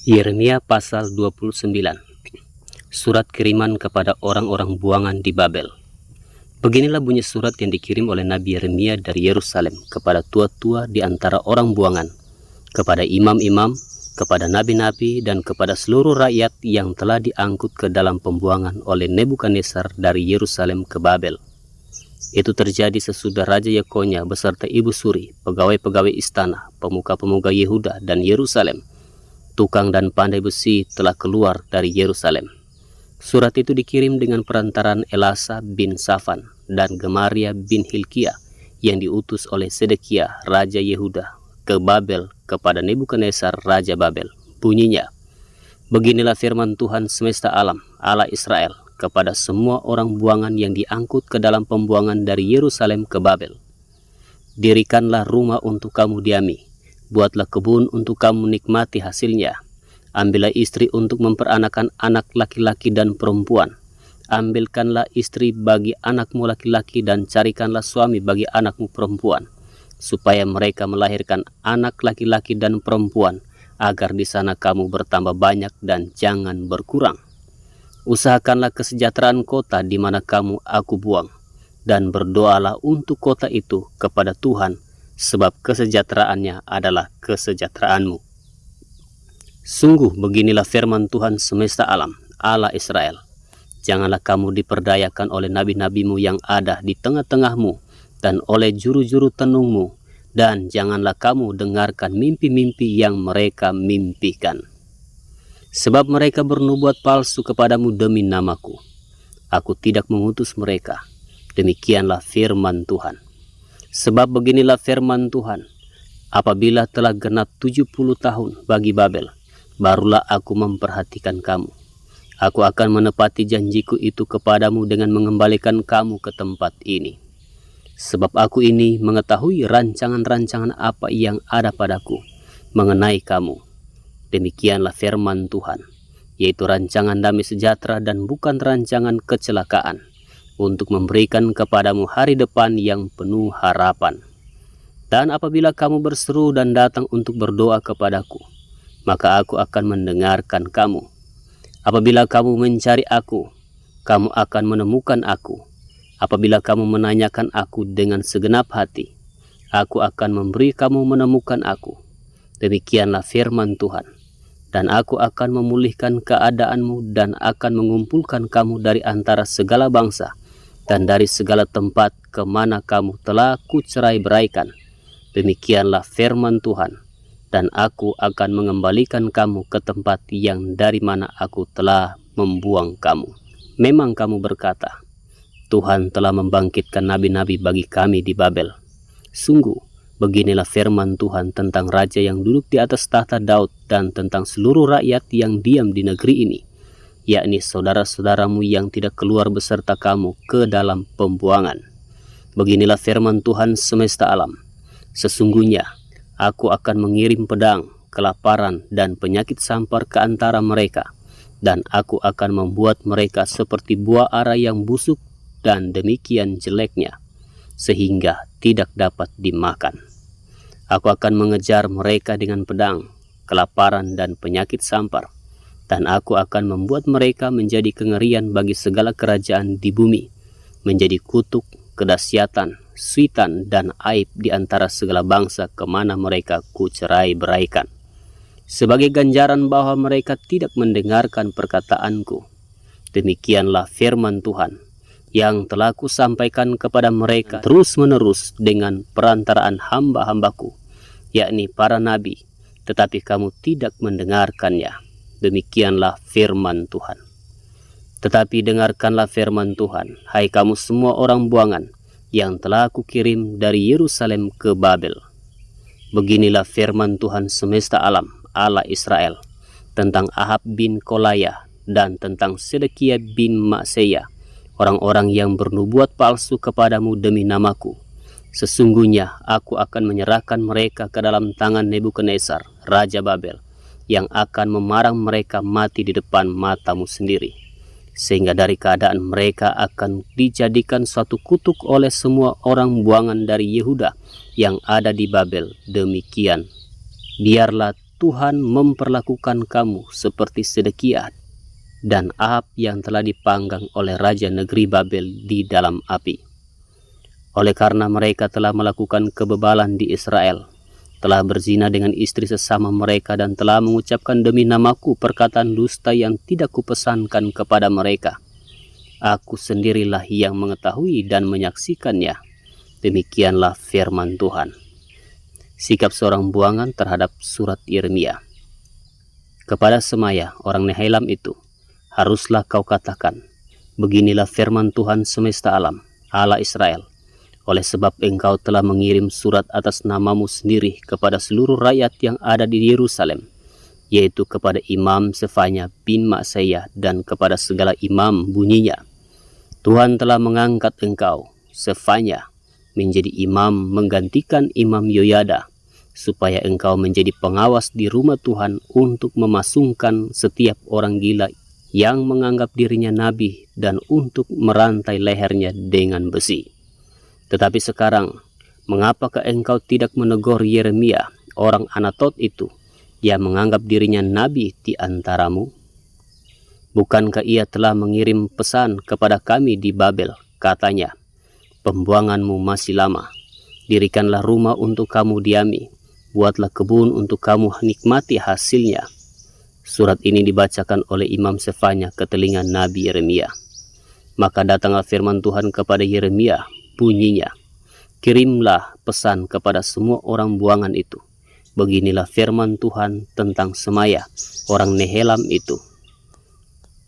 Yeremia pasal 29. Surat kiriman kepada orang-orang buangan di Babel. Beginilah bunyi surat yang dikirim oleh Nabi Yeremia dari Yerusalem kepada tua-tua di antara orang buangan, kepada imam-imam, kepada nabi-nabi, dan kepada seluruh rakyat yang telah diangkut ke dalam pembuangan oleh Nebukadnezar dari Yerusalem ke Babel. Itu terjadi sesudah Raja Yekonya beserta ibu suri, pegawai-pegawai istana, pemuka-pemuka Yehuda dan Yerusalem, tukang dan pandai besi telah keluar dari Yerusalem. Surat itu dikirim dengan perantaran Elasa bin Safan dan Gemaria bin Hilkiah yang diutus oleh Sedekia Raja Yehuda ke Babel kepada Nebukadnezar Raja Babel. Bunyinya, beginilah firman Tuhan semesta alam, Allah Israel, kepada semua orang buangan yang diangkut ke dalam pembuangan dari Yerusalem ke Babel. Dirikanlah rumah untuk kamu diami, buatlah kebun untuk kamu nikmati hasilnya. Ambillah istri untuk memperanakan anak laki-laki dan perempuan. Ambilkanlah istri bagi anakmu laki-laki dan carikanlah suami bagi anakmu perempuan, supaya mereka melahirkan anak laki-laki dan perempuan, agar di sana kamu bertambah banyak dan jangan berkurang. Usahakanlah kesejahteraan kota di mana kamu aku buang, dan berdoalah untuk kota itu kepada Tuhan, sebab kesejahteraannya adalah kesejahteraanmu. Sungguh beginilah firman Tuhan semesta alam, Allah Israel. Janganlah kamu diperdayakan oleh nabi-nabimu yang ada di tengah-tengahmu dan oleh juru-juru tenungmu, dan janganlah kamu dengarkan mimpi-mimpi yang mereka mimpikan. Sebab mereka bernubuat palsu kepadamu demi namaku. Aku tidak mengutus mereka. Demikianlah firman Tuhan. Sebab beginilah firman Tuhan, apabila telah genap 70 tahun bagi Babel, barulah aku memperhatikan kamu. Aku akan menepati janjiku itu kepadamu dengan mengembalikan kamu ke tempat ini. Sebab aku ini mengetahui rancangan-rancangan apa yang ada padaku mengenai kamu. Demikianlah firman Tuhan, yaitu rancangan damai sejahtera dan bukan rancangan kecelakaan, untuk memberikan kepadamu hari depan yang penuh harapan. Dan apabila kamu berseru dan datang untuk berdoa kepadaku, maka aku akan mendengarkan kamu. Apabila kamu mencari aku, kamu akan menemukan aku. Apabila kamu menanyakan aku dengan segenap hati, aku akan memberi kamu menemukan aku. Demikianlah firman Tuhan. Dan aku akan memulihkan keadaanmu dan akan mengumpulkan kamu dari antara segala bangsa dan dari segala tempat kemana kamu telah kucerai beraikan. Demikianlah firman Tuhan. Dan aku akan mengembalikan kamu ke tempat yang dari mana aku telah membuang kamu. Memang kamu berkata, Tuhan telah membangkitkan nabi-nabi bagi kami di Babel. Sungguh, beginilah firman Tuhan tentang raja yang duduk di atas tahta Daud dan tentang seluruh rakyat yang diam di negeri ini, yakni saudara-saudaramu yang tidak keluar beserta kamu ke dalam pembuangan. Beginilah firman Tuhan semesta alam. Sesungguhnya, aku akan mengirim pedang, kelaparan, dan penyakit sampar ke antara mereka, dan aku akan membuat mereka seperti buah ara yang busuk dan demikian jeleknya, sehingga tidak dapat dimakan. Aku akan mengejar mereka dengan pedang, kelaparan, dan penyakit sampar, dan aku akan membuat mereka menjadi kengerian bagi segala kerajaan di bumi, menjadi kutuk, kedahsyatan, suitan, dan aib di antara segala bangsa kemana mereka kucerai beraikan, sebagai ganjaran bahwa mereka tidak mendengarkan perkataanku. Demikianlah firman Tuhan yang telah kusampaikan kepada mereka terus-menerus dengan perantaraan hamba-hambaku, yakni para nabi, tetapi kamu tidak mendengarkannya. Demikianlah firman Tuhan. Tetapi dengarkanlah firman Tuhan, hai kamu semua orang buangan yang telah aku kirim dari Yerusalem ke Babel. Beginilah firman Tuhan semesta alam, Allah Israel, tentang Ahab bin Kolaya dan tentang Sedekia bin Maseya, orang-orang yang bernubuat palsu kepadamu demi namaku. Sesungguhnya aku akan menyerahkan mereka ke dalam tangan Nebukadnezar, Raja Babel, yang akan memarang mereka mati di depan matamu sendiri, sehingga dari keadaan mereka akan dijadikan suatu kutuk oleh semua orang buangan dari Yehuda yang ada di Babel. Demikian, biarlah Tuhan memperlakukan kamu seperti Sedekia dan Ahab yang telah dipanggang oleh Raja Negeri Babel di dalam api. Oleh karena mereka telah melakukan kebebalan di Israel, telah berzina dengan istri sesama mereka dan telah mengucapkan demi namaku perkataan dusta yang tidak kupesankan kepada mereka. Aku sendirilah yang mengetahui dan menyaksikannya. Demikianlah firman Tuhan. Sikap seorang buangan terhadap surat Yeremia. Kepada Semaya, orang Nehelam itu, haruslah kau katakan, beginilah firman Tuhan semesta alam, Allah Israel. Oleh sebab engkau telah mengirim surat atas namamu sendiri kepada seluruh rakyat yang ada di Yerusalem, yaitu kepada Imam Sefanya bin Maaseiah dan kepada segala imam bunyinya. Tuhan telah mengangkat engkau, Sefanya, menjadi imam menggantikan Imam Yoyada, supaya engkau menjadi pengawas di rumah Tuhan untuk memasungkan setiap orang gila yang menganggap dirinya nabi dan untuk merantai lehernya dengan besi. Tetapi sekarang, mengapakah engkau tidak menegur Yeremia, orang Anatot itu, yang menganggap dirinya nabi di antaramu? Bukankah ia telah mengirim pesan kepada kami di Babel, katanya, pembuanganmu masih lama, dirikanlah rumah untuk kamu diami, buatlah kebun untuk kamu nikmati hasilnya. Surat ini dibacakan oleh Imam Sefanya ke telinga Nabi Yeremia. Maka datanglah firman Tuhan kepada Yeremia, bunyinya, kirimlah pesan kepada semua orang buangan itu. Beginilah firman Tuhan tentang Semaya, orang Nehelam itu.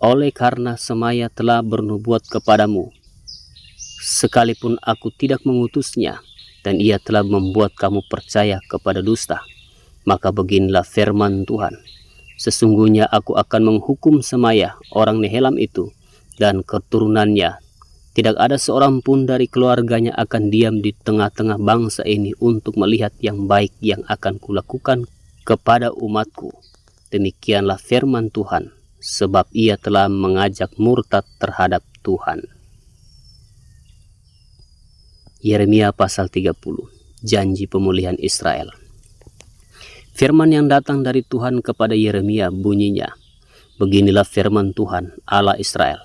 Oleh karena Semaya telah bernubuat kepadamu, sekalipun aku tidak mengutusnya, dan ia telah membuat kamu percaya kepada dusta, maka beginilah firman Tuhan. Sesungguhnya aku akan menghukum Semaya, orang Nehelam itu, dan keturunannya. Tidak ada seorang pun dari keluarganya akan diam di tengah-tengah bangsa ini untuk melihat yang baik yang akan kulakukan kepada umatku. Demikianlah firman Tuhan, sebab ia telah mengajak murtad terhadap Tuhan. Yeremia pasal 30, janji pemulihan Israel. Firman yang datang dari Tuhan kepada Yeremia bunyinya, beginilah firman Tuhan, Allah Israel.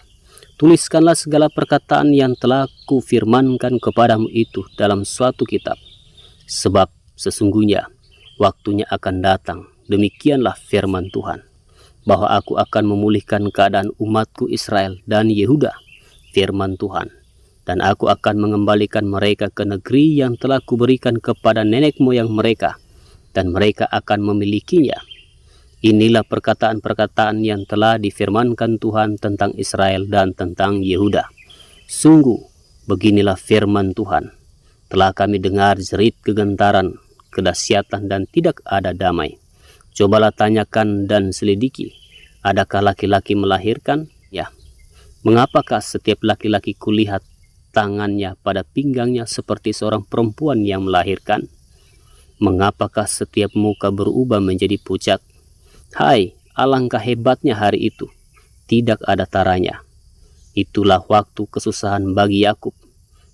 Tuliskanlah segala perkataan yang telah kufirmankan kepadamu itu dalam suatu kitab. Sebab sesungguhnya waktunya akan datang, demikianlah firman Tuhan, bahwa aku akan memulihkan keadaan umatku Israel dan Yehuda, firman Tuhan. Dan aku akan mengembalikan mereka ke negeri yang telah kuberikan kepada nenek moyang mereka, dan mereka akan memilikinya. Inilah perkataan-perkataan yang telah difirmankan Tuhan tentang Israel dan tentang Yehuda. Sungguh, beginilah firman Tuhan. Telah kami dengar jerit kegentaran, kedahsyatan dan tidak ada damai. Cobalah tanyakan dan selidiki, adakah laki-laki melahirkan? Ya, mengapakah setiap laki-laki kulihat tangannya pada pinggangnya seperti seorang perempuan yang melahirkan? Mengapakah setiap muka berubah menjadi pucat? Hai, alangkah hebatnya hari itu, tidak ada taranya. Itulah waktu kesusahan bagi Yakub,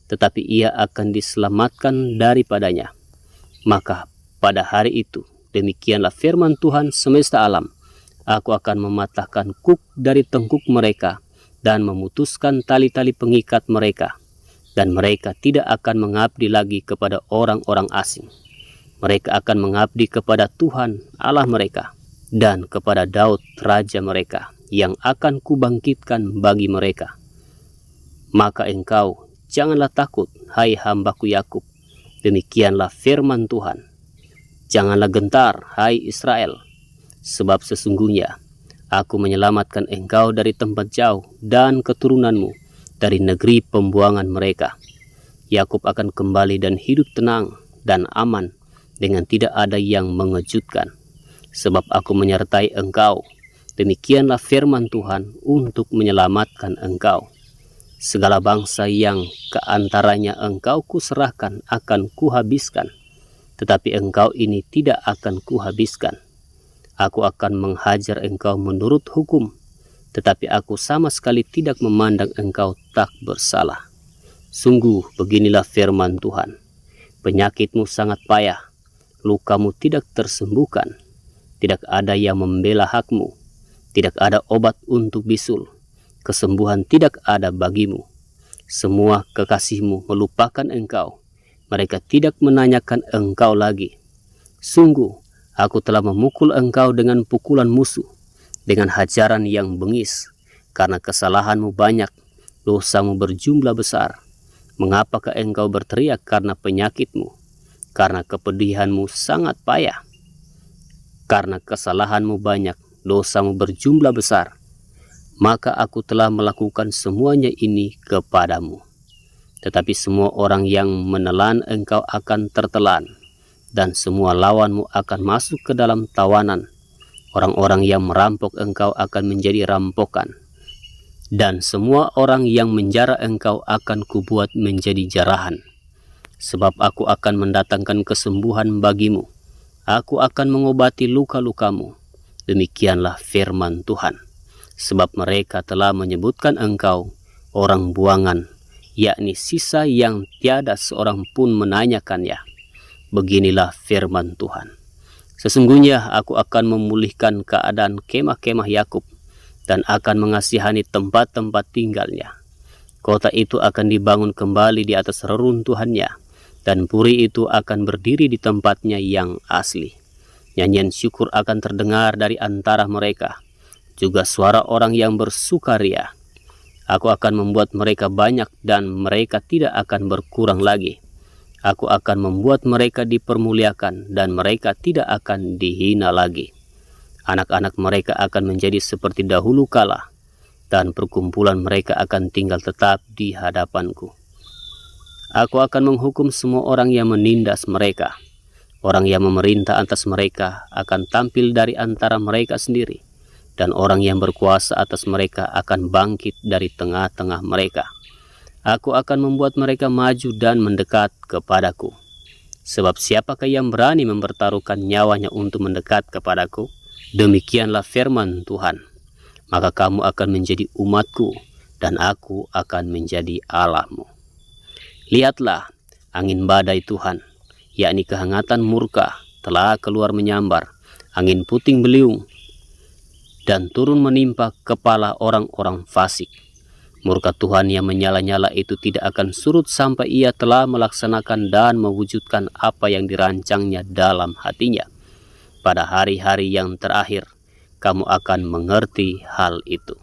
tetapi ia akan diselamatkan daripadanya. Maka pada hari itu, demikianlah firman Tuhan semesta alam, aku akan mematahkan kuk dari tengkuk mereka dan memutuskan tali-tali pengikat mereka, dan mereka tidak akan mengabdi lagi kepada orang-orang asing. Mereka akan mengabdi kepada Tuhan Allah mereka, dan kepada Daud raja mereka yang akan kubangkitkan bagi mereka. Maka engkau janganlah takut, hai hambaku Yakub, demikianlah firman Tuhan. Janganlah gentar, hai Israel, sebab sesungguhnya aku menyelamatkan engkau dari tempat jauh dan keturunanmu dari negeri pembuangan mereka. Yakub akan kembali dan hidup tenang dan aman dengan tidak ada yang mengejutkan. Sebab aku menyertai engkau, demikianlah firman Tuhan untuk menyelamatkan engkau. Segala bangsa yang keantaranya engkau kuserahkan akan kuhabiskan, tetapi engkau ini tidak akan kuhabiskan. Aku akan menghajar engkau menurut hukum, tetapi aku sama sekali tidak memandang engkau tak bersalah. Sungguh beginilah firman Tuhan, penyakitmu sangat payah, lukamu tidak tersembuhkan. Tidak ada yang membela hakmu. Tidak ada obat untuk bisul. Kesembuhan tidak ada bagimu. Semua kekasihmu melupakan engkau. Mereka tidak menanyakan engkau lagi. Sungguh, aku telah memukul engkau dengan pukulan musuh, dengan hajaran yang bengis. Karena kesalahanmu banyak, dosamu berjumlah besar. Mengapakah engkau berteriak karena penyakitmu? Karena kepedihanmu sangat payah. Karena kesalahanmu banyak, dosamu berjumlah besar, maka aku telah melakukan semuanya ini kepadamu. Tetapi semua orang yang menelan engkau akan tertelan, dan semua lawanmu akan masuk ke dalam tawanan. Orang-orang yang merampok engkau akan menjadi rampokan, dan semua orang yang menjara engkau akan kubuat menjadi jarahan. Sebab aku akan mendatangkan kesembuhan bagimu. Aku akan mengobati luka-lukamu. Demikianlah firman Tuhan. Sebab mereka telah menyebutkan engkau orang buangan, yakni sisa yang tiada seorang pun menanyakannya. Beginilah firman Tuhan. Sesungguhnya aku akan memulihkan keadaan kemah-kemah Yakub dan akan mengasihani tempat-tempat tinggalnya. Kota itu akan dibangun kembali di atas reruntuhannya, dan puri itu akan berdiri di tempatnya yang asli. Nyanyian syukur akan terdengar dari antara mereka, juga suara orang yang bersukaria. Aku akan membuat mereka banyak dan mereka tidak akan berkurang lagi. Aku akan membuat mereka dipermuliakan dan mereka tidak akan dihina lagi. Anak-anak mereka akan menjadi seperti dahulu kala, dan perkumpulan mereka akan tinggal tetap di hadapanku. Aku akan menghukum semua orang yang menindas mereka. Orang yang memerintah atas mereka akan tampil dari antara mereka sendiri, dan orang yang berkuasa atas mereka akan bangkit dari tengah-tengah mereka. Aku akan membuat mereka maju dan mendekat kepadaku. Sebab siapakah yang berani mempertaruhkan nyawanya untuk mendekat kepadaku? Demikianlah firman Tuhan. Maka kamu akan menjadi umatku, dan aku akan menjadi Allahmu. Lihatlah, angin badai Tuhan, yakni kehangatan murka, telah keluar menyambar, angin puting beliung, dan turun menimpa kepala orang-orang fasik. Murka Tuhan yang menyala-nyala itu tidak akan surut sampai ia telah melaksanakan dan mewujudkan apa yang dirancangnya dalam hatinya. Pada hari-hari yang terakhir, kamu akan mengerti hal itu.